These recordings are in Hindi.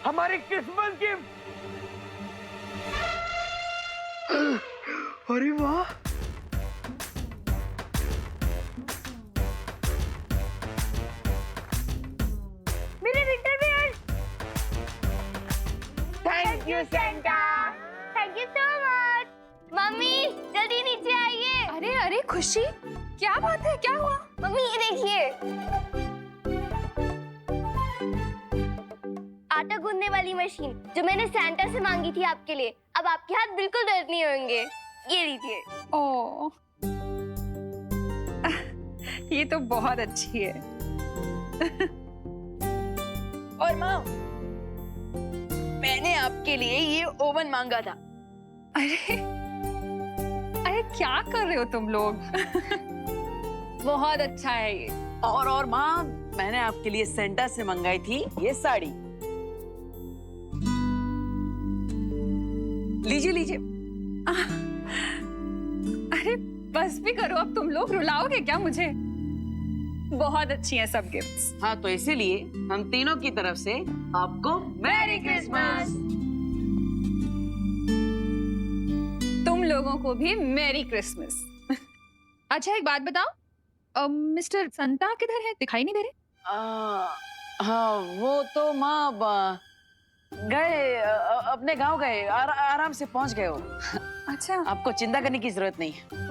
हमारी क्रिसमस गिफ्ट। अरे वाह, मेरे winter wear. Thank you Santa. Thank you so much. Mummy जल्दी नीचे आइए। अरे अरे खुशी, क्या बात है, क्या हुआ? मम्मी ये देखिए, आटा गूंदने वाली मशीन जो मैंने सैंटा से मांगी थी आपके लिए। अब आपके हाथ बिल्कुल दर्द नहीं होंगे। ये लीजिए। ओह, ये तो बहुत अच्छी है। और माँ, मैंने आपके लिए ये ओवन मांगा था। अरे अरे क्या कर रहे हो तुम लोग? बहुत अच्छा है ये। और माँ, मैंने आपके लिए सेंटा से मंगाई थी ये साड़ी। लीजिए लीजिए। अरे बस भी करो, अब तुम लोग रुलाओगे क्या मुझे? बहुत अच्छी हैं सब गिफ्ट्स। हाँ, तो इसीलिए हम तीनों की तरफ से आपको मैरी क्रिसमस। तुम लोगों को भी मैरी क्रिसमस। अच्छा एक बात बताओ, मिस्टर संता किधर है? दिखाई नहीं दे रहे। हाँ, वो तो माँ गए, अपने गांव गए, आराम से पहुंच गए वो। अच्छा, आपको चिंता करने की जरूरत नहीं है।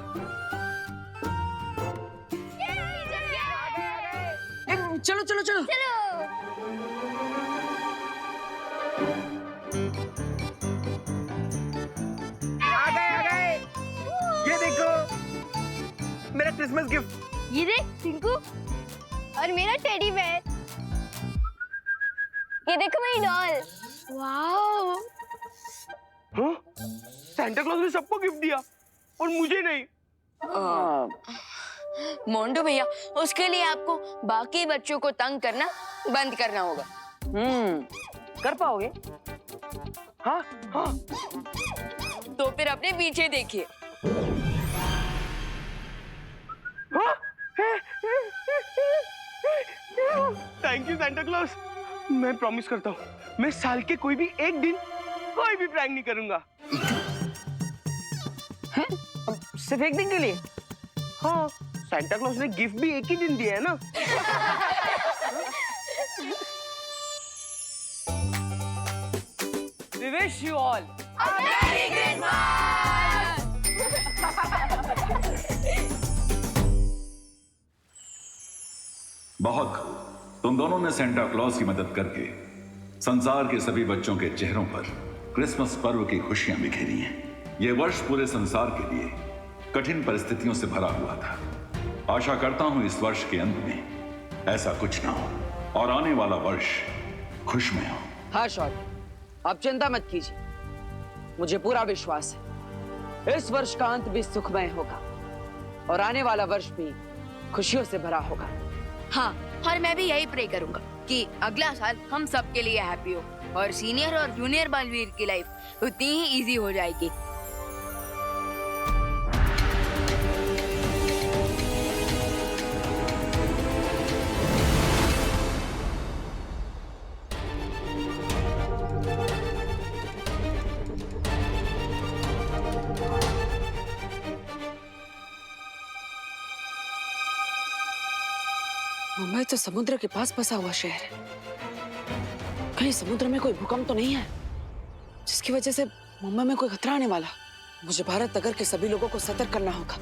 चलो चलो चलो। आ गए। ये देखो मेरा क्रिसमस गिफ्ट। ये देख टिंकू, और मेरा टेडी बेयर। ये देखो मेरी डॉल। वाओ, हाँ? सैंटा क्लॉज ने सबको गिफ्ट दिया और मुझे नहीं। मोंटू भैया, उसके लिए आपको बाकी बच्चों को तंग करना बंद करना होगा। कर पाओगे? हाँ हाँ। तो फिर अपने पीछे देखिए। Thank you Santa clause. मैं प्रॉमिस करता हूँ, मैं साल के कोई भी एक दिन कोई भी प्रैंक नहीं करूंगा। सिर्फ एक दिन के लिए? हाँ, सैंटा क्लॉज ने गिफ्ट भी एक ही दिन दिया है ना। We wish you all बहुत खूब। तुम दोनों ने सेंटा क्लॉज की मदद करके संसार के सभी बच्चों के चेहरों पर क्रिसमस पर्व की खुशियां बिखेरी हैं। यह वर्ष पूरे संसार के लिए कठिन परिस्थितियों से भरा हुआ था। आशा करता हूं इस वर्ष के अंत में ऐसा कुछ ना हो और आने वाला वर्ष खुशमय हो। हाँ शॉर्ट, आप चिंता मत कीजिए, मुझे पूरा विश्वास है इस वर्ष का अंत भी सुखमय होगा और आने वाला वर्ष भी खुशियों से भरा होगा। हाँ, और मैं भी यही प्रे करूंगा कि अगला साल हम सबके लिए हैप्पी हो और सीनियर और जूनियर बलवीर की लाइफ उतनी ही इजी हो जाएगी। मुंबई तो समुद्र के पास बसा हुआ शहर है। कहीं समुद्र में कोई भूकंप तो नहीं है जिसकी वजह से मुंबई में कोई खतरा आने वाला? मुझे भारत नगर के सभी लोगों को सतर्क करना होगा।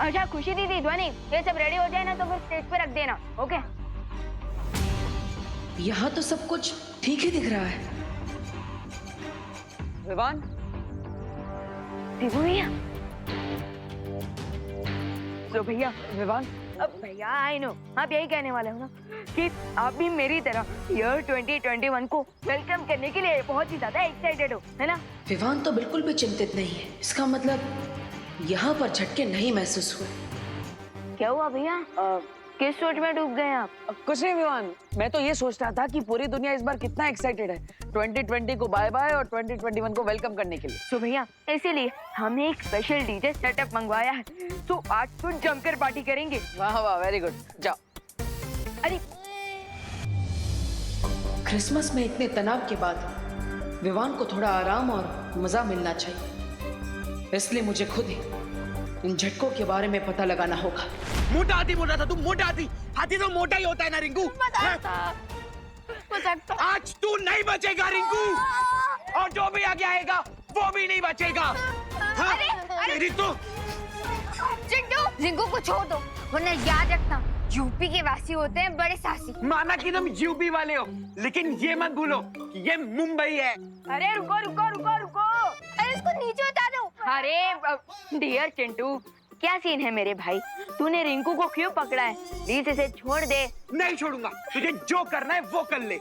अच्छा खुशी दीदी, ध्वनि, ये सब रेडी हो जाए ना तो फिर स्टेज पे रख देना। ओके? यहाँ तो सब कुछ ठीक ही दिख रहा है। विवान, दीपू भैया, तो भैया विवान, अब भैया आई नो आप यही कहने वाले हो ना कि आप भी मेरी तरह ईयर 2021 को वेलकम करने के लिए बहुत ही ज्यादा एक्साइटेड हो, है ना? विवान तो बिल्कुल भी चिंतित नहीं है। इसका मतलब यहाँ पर झटके नहीं महसूस हुए। क्या हुआ भैया? किस सोच में डूब गए आप? कुछ नहीं विवान, मैं तो ये सोच रहा था कि पूरी दुनिया इस बार कितना एक्साइटेड है 2020 को बाय बाय और 2021 को वेलकम करने के लिए। तो भैया इसीलिए हमने एक स्पेशल डीजे सेटअप मंगवाया है, तो आज तो जमकर पार्टी करेंगे। वाह वाह, वेरी गुड, जाओ। अरे क्रिसमस में इतने तनाव के बाद विवान को थोड़ा आराम और मजा मिलना चाहिए, इसलिए मुझे खुद ही इन झटकों के बारे में पता लगाना होगा। मोटा हाथी बोल रहा था, तुम मोटा हाथी। हाथी तो मोटा ही होता है ना रिंकू। आज तू नहीं बचेगा रिंकू, और जो भी आगे आएगा वो भी नहीं बचेगा। हाँ? मेरी तो जिंकू को छोड़ दो, वरना याद रखना यूपी के वासी होते हैं बड़े साहसी। माना कि तुम यूपी वाले हो, लेकिन ये मत भूलो कि ये मुंबई है। अरे रुको रुको रुको रुको, अरे इसको नीचे उतार दो। अरे डियर चिंटू, क्या सीन है मेरे भाई? तूने रिंकू को क्यों पकड़ा है? प्लीज इसे छोड़ दे। नहीं छोड़ूंगा, तुझे जो करना है वो कर ले।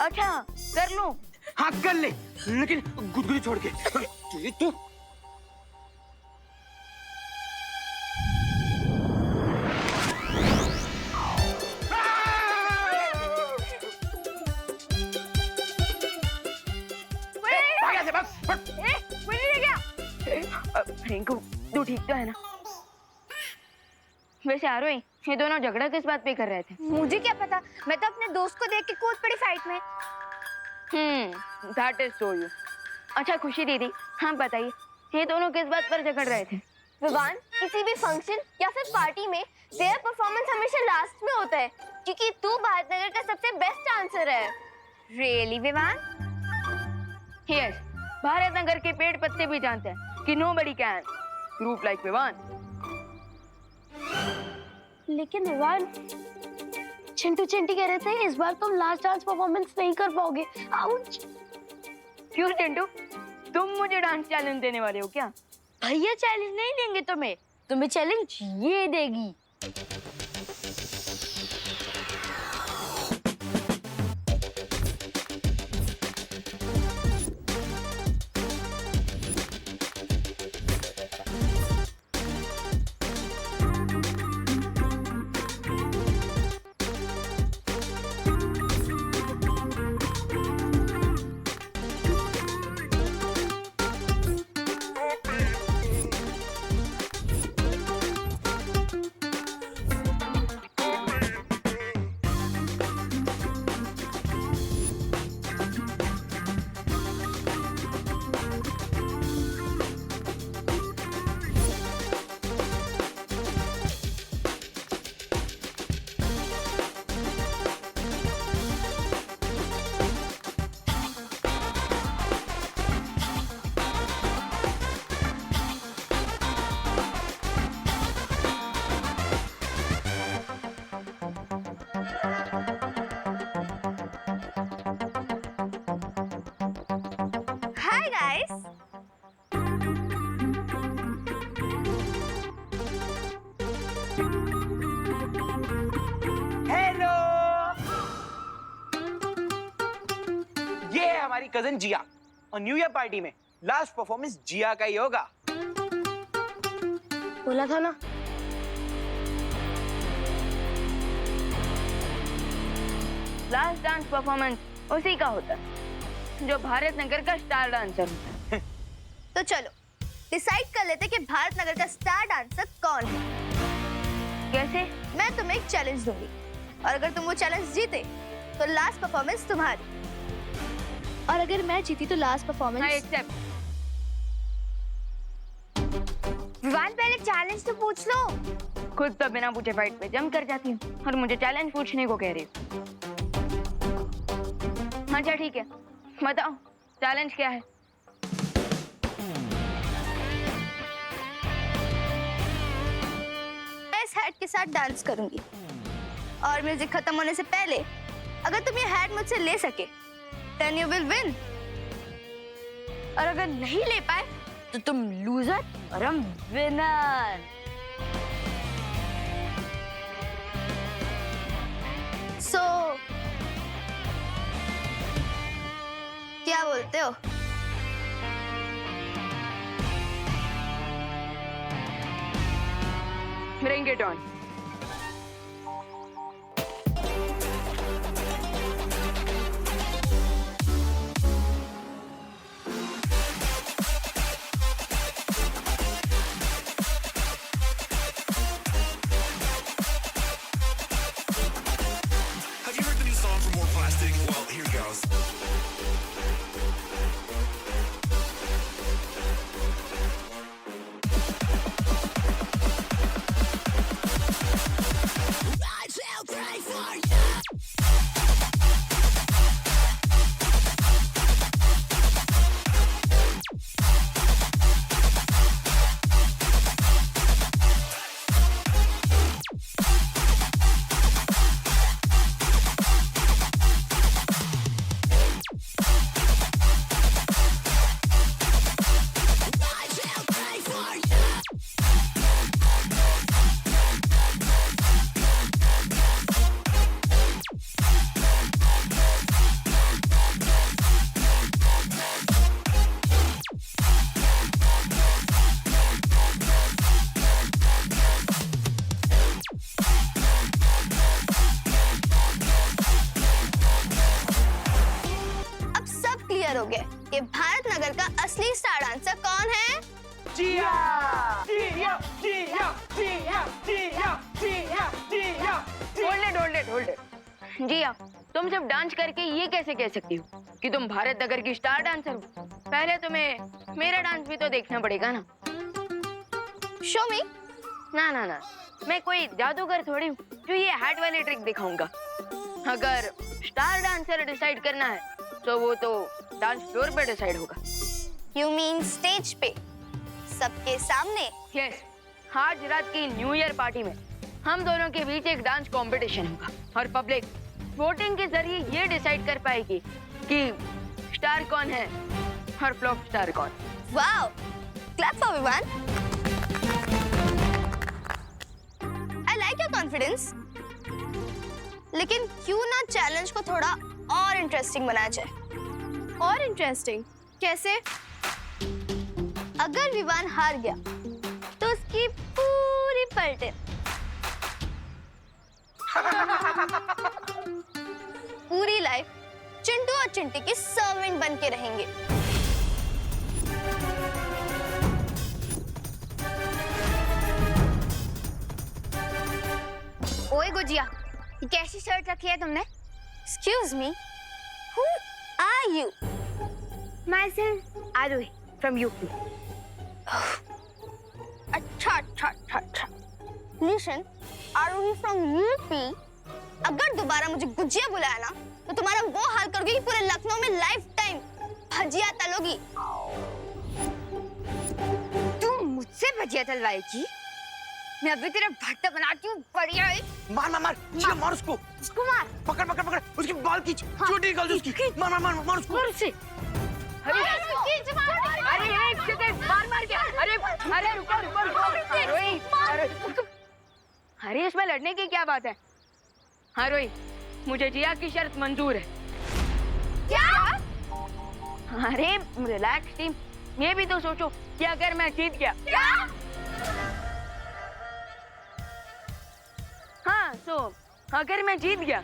अच्छा कर लूं? हाँ कर ले, लेकिन गुदगुदी छोड़ के। तू रिंकू तू ठीक तो है ना? वैसे आरोही, ये दोनों झगड़ा किस बात पे कर रहे थे? मुझे क्या पता, मैं तो अपने दोस्त को देख के कूद पड़ी फाइट में। That is so you. अच्छा खुशी दीदी, हाँ बताइए, ये दोनों किस बात पर झगड़ रहे थे? विवान, किसी भी फंक्शन या फिर पार्टी में तेरा परफॉर्मेंस हमेशा लास्ट में होता है, क्योंकि तू भारतनगर का सबसे बेस्ट डांसर है। रियली विवान? यस, भारतनगर के पेड़ पत्ते भी जानते हैं कि nobody can group like Vivaan. लेकिन विवान, चिंटू चिंटी कह रहे थे इस बार तुम लास्ट डांस परफॉर्मेंस नहीं कर पाओगे। आउच! क्यों चिंटू, तुम मुझे डांस चैलेंज देने वाले हो क्या? भैया चैलेंज नहीं देंगे तुम्हें, तुम्हें चैलेंज ये देगी। Hi guys. हेलो, ये है हमारी कजन जिया, और न्यू ईयर पार्टी में लास्ट परफॉर्मेंस जिया का ही होगा। बोला था ना। लास्ट डांस परफॉर्मेंस उसी का होता है जो भारतनगर का स्टार डांसर होता है। तो चलो डिसाइड कर लेते कि भारतनगर का स्टार डांसर कौन है। कैसे? मैं तुम्हें एक चैलेंज दूंगी, और अगर तुम वो चैलेंज जीते तो लास्ट परफॉर्मेंस तुम्हारी, और अगर मैं जीती तो लास्ट हाँ परफॉर्मेंस। एक्सेप्ट। विवान, पहले चैलेंज तो पूछ लो। खुद तो बिना पूछे फाइट पे जम कर जाती हूँ, और मुझे चैलेंज पूछने को कह रही हो। अच्छा ठीक है, बताओ चैलेंज क्या है? मैं इस हैट के साथ डांस करूंगी, और म्यूजिक खत्म होने से पहले अगर तुम ये हैट मुझसे ले सके देन यू विल विन, और अगर नहीं ले पाए तो तुम लूजर और हम विनर। क्या बोलते हो? Bring it on. Have you heard the new song from More Plastic? Well, here goes. I shall pray for you. I shall pray for you. अब सब क्लियर हो गया कि भारत नगर का असली स्टार डांसर कौन है? जिया जिया जिया जिया जिया जिया जिया hold it. जिया, तुम सिर्फ डांस करके ये कैसे कह सकती हो कि तुम भारत नगर की स्टार डांसर हो? पहले तुम्हें मेरा डांस भी तो देखना पड़ेगा ना। शो मी। ना ना ना, मैं कोई जादूगर थोड़ी हूँ जो ये हैट वाली ट्रिक दिखाऊंगा। अगर स्टार डांसर डिसाइड करना है तो वो तो डांस फ्लोर पे डिसाइड होगा। यू मीन स्टेज पे सबके सामने? यस, आज रात की न्यू ईयर पार्टी में हम दोनों के बीच एक डांस कंपटीशन होगा और पब्लिक वोटिंग के जरिए ये डिसाइड कर पाएगी कि स्टार कौन है और फ्लॉप स्टार कौन। Wow, clap for Vivaan. I like your confidence. लेकिन क्यों ना चैलेंज को थोड़ा और इंटरेस्टिंग बनाया जाए? और इंटरेस्टिंग कैसे? अगर विवान हार गया तो उसकी पूरी पलटे पूरी लाइफ चिंटू और चिंटी के सर्वेंट बन के रहेंगे। ओए गुजिया, ये कैसी शर्ट रखी है तुमने? Excuse me, who are you? Myself Aruhi from UP. अच्छा। Listen, Aruhi from UP. अगर दोबारा मुझे गुजिया बुलाया ना, तो तुम्हारा वो हाल करोगे कि पूरे लखनऊ में लाइफ टाइम भजिया तलोगी। तुम मुझसे भजिया तलवाएगी? मैं अभी तेरा भट्टा बनाती हूँ, बढ़िया है। मार जिया मार उसको मार। पकड़ उसकी बाल खींच, चोटी निकाल दे उसकी। मार उसको। और से अरे एक सेकंड, मार क्या? अरे रुको। अरे इसमें लड़ने की क्या बात है? हाँ रोही, मुझे जिया की शर्त मंजूर है। क्या? अरे रिलैक्स टीम, ये भी तो सोचो कि अगर मैं जीत गया। क्या? हाँ, तो अगर मैं जीत गया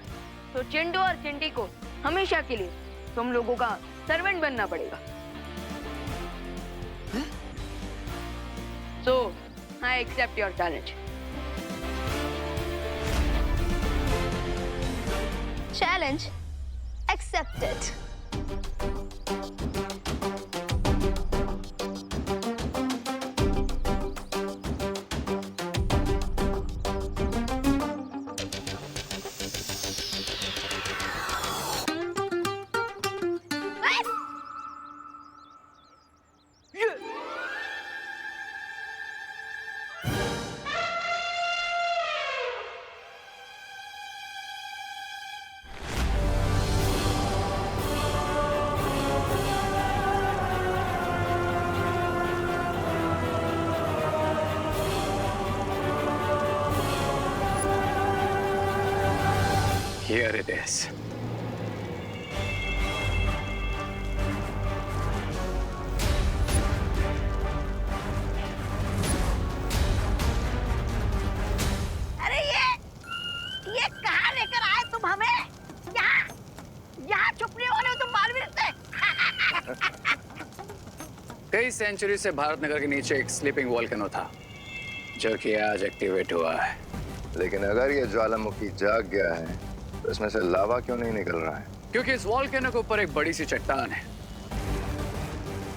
तो चिंटू और चिंटी को हमेशा के लिए तुम लोगों का सर्वेंट बनना पड़ेगा। So, I accept your challenge. Challenge accepted. Here it is. कई सेंचुरी से भारत नगर के नीचे एक स्लीपिंग वॉल्केनो था जो कि आज एक्टिवेट हुआ है। लेकिन अगर ये ज्वालामुखी जाग गया है तो इसमें से लावा क्यों नहीं निकल रहा है? क्योंकि इस वॉल्केनो के ऊपर एक बड़ी सी चट्टान है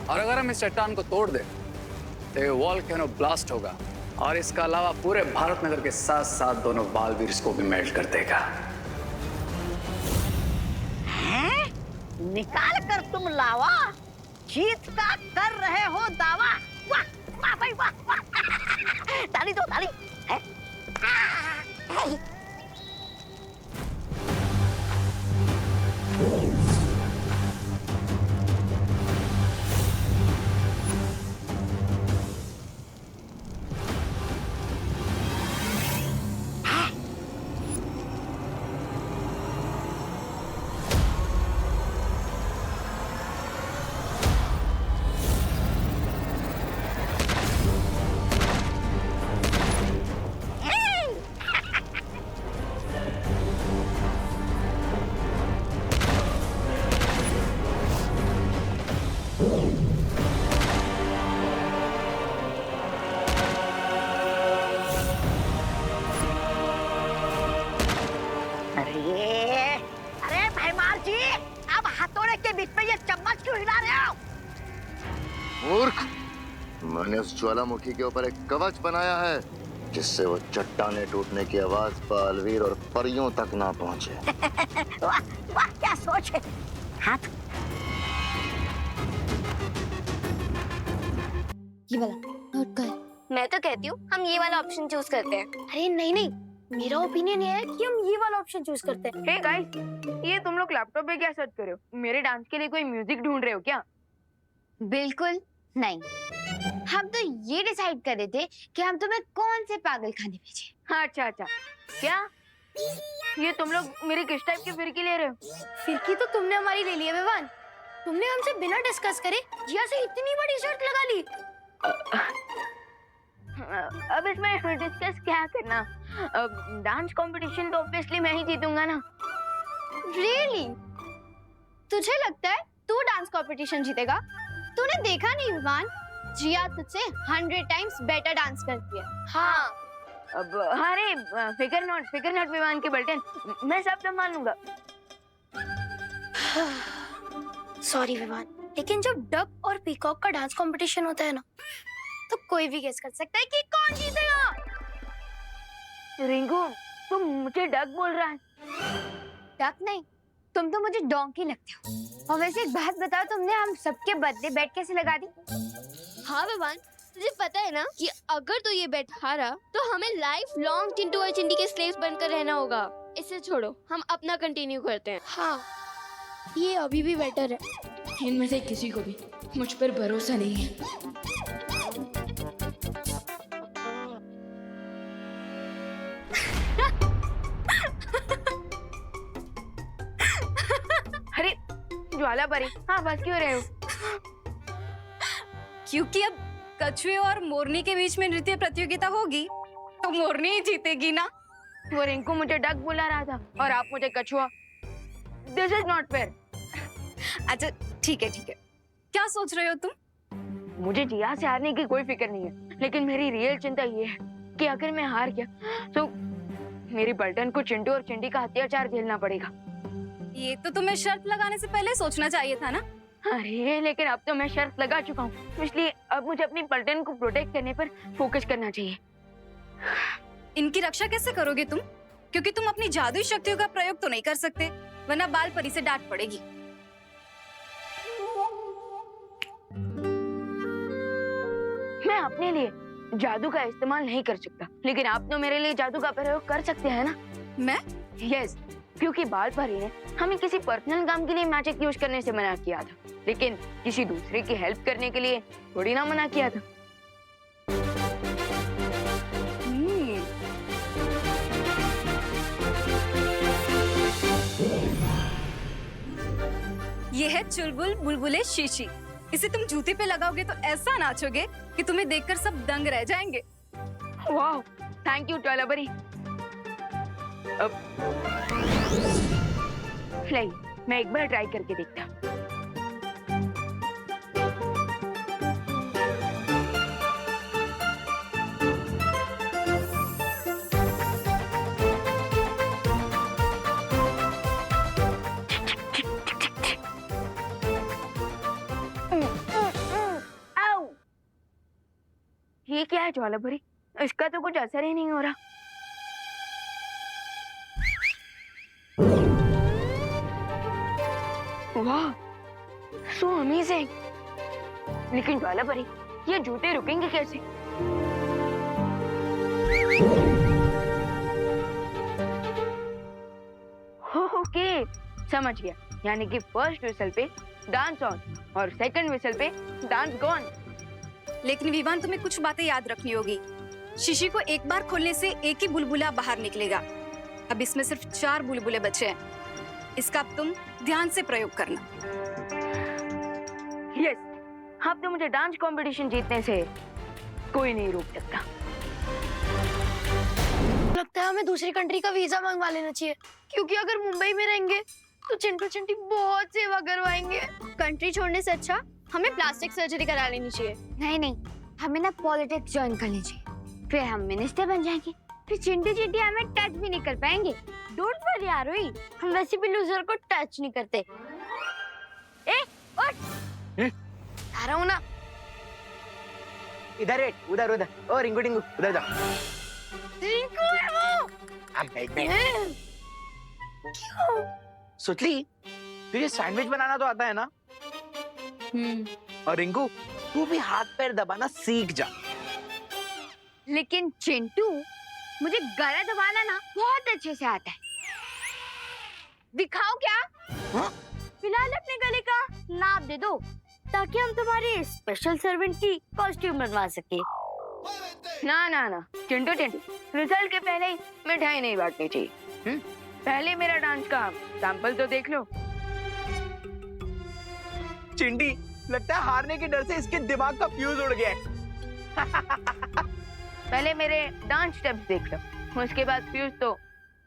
और अगर हम इस चट्टान को तोड़ दें तो ये वॉल्केनो ब्लास्ट होगा और इसका लावा पूरे भारत नगर के साथ साथ दोनों बालवीर्स को भी मेल्ट कर देगा। निकाल कर तुम लावा, जीत का कर रहे हो दावा। वाह वाह भाई वाह वाह। ताली दो ताली। है? अरे भैमार जी, अब हथौड़े के बीच में ये चम्मच क्यों हिला रहे हो? मूर्ख, मैंने उस ज्वालामुखी के ऊपर एक कवच बनाया है जिससे वो चट्टाने टूटने की आवाज बालवीर और परियों तक ना पहुंचे। वाह वाह क्या सोच है। हाथ ये वाला नोट कर। मैं तो कहती हूँ हम ये वाला ऑप्शन चूज करते हैं। अरे नहीं नहीं, मेरा ओपिनियन ये है कि हम ये वाला ऑप्शन चूज करते हैं। हे गाइस, ये तुम लोग लैपटॉप पे क्या सर्च कर रहे हो? मेरे डांस के लिए कोई म्यूजिक ढूंढ रहे हो क्या? बिल्कुल नहीं, हम तो ये डिसाइड कर रहे थे कि हम तुम्हें कौन से पागल खाने भेजें। अच्छा अच्छा, क्या ये तुम लोग मेरी किस टाइप की फिरकी ले रहे हो? फिरकी तो तुमने हमारी ले ली है विवान। तुमने हमसे बिना डिस्कस करे जिया से इतनी बड़ी शर्त लगा ली। अब इसमें डिस्कस क्या करना? डांस कंपटीशन तो ऑब्वियसली मैं ही जीतूंगा ना। रियली? तुझे लगता है तू डांस कंपटीशन जीतेगा? तूने देखा नहीं विवान, जिया तुझसे 100 टाइम्स बेटर डांस करती है। हाँ। अब अरे फिकर नॉट विवान के बल्टन, मैं सब संभाल लूंगा। सॉरी विवान, लेकिन जब डक और पीकॉक का डांस कंपटीशन होता है ना, तो कोई भी गेस कर सकता है कि कौन जीतेगा। रिंकू, तुम मुझे डक बोल रहा है? डक नहीं, तुम तो मुझे डोंकी लगते हो। और वैसे एक बात बताओ, तुमने हम सबके बदले बेट कैसे लगा दी? हाँ विवान, तुझे पता है ना कि अगर तू ये बेट हारा तो हमें लाइफ लॉन्ग चिंटू और चिंटी के स्लेव्स बनकर रहना होगा। इसे छोड़ो, हम अपना कंटिन्यू करते हैं। हाँ, ये अभी भी बेटर है। इनमें से किसी को भी मुझ पर भरोसा नहीं है। अरे ज्वाला परी, हाँ बस क्यों रहे हो? क्योंकि अब कछुए और मोरनी के बीच में नृत्य प्रतियोगिता होगी तो मोरनी ही जीतेगी ना। वो रिंकू मुझे डक बुला रहा था और आप मुझे कछुआ। This is not fair. अच्छा ठीक है, क्या सोच रहे हो तुम? मुझे जिया से हारने की कोई फिक्र नहीं है, लेकिन मेरी रियल चिंता ये है कि अगर मैं हार गया तो मेरी बल्टन को चिंटू और चिंटी का अत्याचार झेलना पड़ेगा। ये तो तुम्हें शर्त लगाने से पहले सोचना चाहिए था ना। अरे लेकिन अब तो मैं शर्त लगा चुका हूँ, इसलिए अब मुझे अपनी बल्टन को प्रोटेक्ट करने पर फोकस करना चाहिए। इनकी रक्षा कैसे करोगे तुम? क्योंकि तुम अपनी जादुई शक्तियों का प्रयोग तो नहीं कर सकते, वरना बाल परी से डांट पड़ेगी। मैं अपने लिए जादू का इस्तेमाल नहीं कर सकता, लेकिन आप तो मेरे लिए जादू का प्रयोग कर सकते हैं ना? मैं? यस, क्योंकि बाल परी ने हमें किसी पर्सनल काम के लिए मैजिक यूज करने से मना किया था, लेकिन किसी दूसरे की हेल्प करने के लिए थोड़ी ना मना किया था। ये है चुलबुल बुलबुले शीशी। इसे तुम जूते पे लगाओगे तो ऐसा नाचोगे कि तुम्हें देखकर सब दंग रह जाएंगे। वाह, थैंक यू ज्वालापरी। मैं एक बार ट्राई करके देखता। ये क्या है ज्वाला भरी? इसका तो कुछ असर ही नहीं हो रहा। वाह, सो अमेजिंग। लेकिन ज्वाला भरी, ये जूते रुकेंगे कैसे? ओके, समझ गया। यानी कि फर्स्ट विसल पे डांस ऑन और सेकंड विसल पे डांस गॉन। लेकिन विवान, तुम्हें कुछ बातें याद रखनी होगी। शीशी को एक बार खोलने से एक ही बुलबुला बाहर निकलेगा। अब इसमें सिर्फ 4 बुलबुले बचे हैं। इसका अब तुम ध्यान से प्रयोग करना। यस, अब तो मुझे डांस कंपटीशन जीतने से कोई नहीं रोक सकता। लगता है हमें दूसरी कंट्री का वीजा मंगवा लेना चाहिए, क्योंकि अगर मुंबई में रहेंगे तो चिंटू चिंटी बहुत सेवा करवाएंगे। कंट्री छोड़ने से अच्छा हमें प्लास्टिक सर्जरी करा लेनी चाहिए। नहीं नहीं, हमें ना पॉलिटिक्स ज्वाइन करनी चाहिए, फिर हम मिनिस्टर बन जाएंगे, फिर चिंटू चिंटी हमें टच भी नहीं कर पाएंगे। डोंट वरी यारोई, हम वैसे भी लूजर को टच नहीं करते। ए, उठ! आ रहा हूँ ना। इधर बैठ, उधर उधर। ओ रिंकू टिंकू, उधर जा। रिंकू है वो। अब बैठ। क्यों? सुतली, तुझे सैंडविच बनाना तो आता है ना? और रिंकू, तू भी हाथ पैर दबाना सीख जा। लेकिन चिंटू, मुझे गला दबाना ना बहुत अच्छे से आता है। दिखाओ क्या? हाँ? फिलहाल अपने गले का नाप दे दो, ताकि हम तुम्हारे स्पेशल सर्वेंट की कॉस्ट्यूम बनवा सके। ना ना ना चिंटू चिंटू, रिजल्ट के पहले ही मिठाई नहीं बांटनी चाहिए। पहले मेरा डांस का सैंपल तो देख लो। चिंटी, लगता है हारने के डर से इसके दिमाग का फ्यूज उड़ गया है। पहले मेरे डांस स्टेप्स देख लो, उसके बाद फ्यूज तो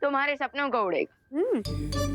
तुम्हारे सपनों का उड़ेगा।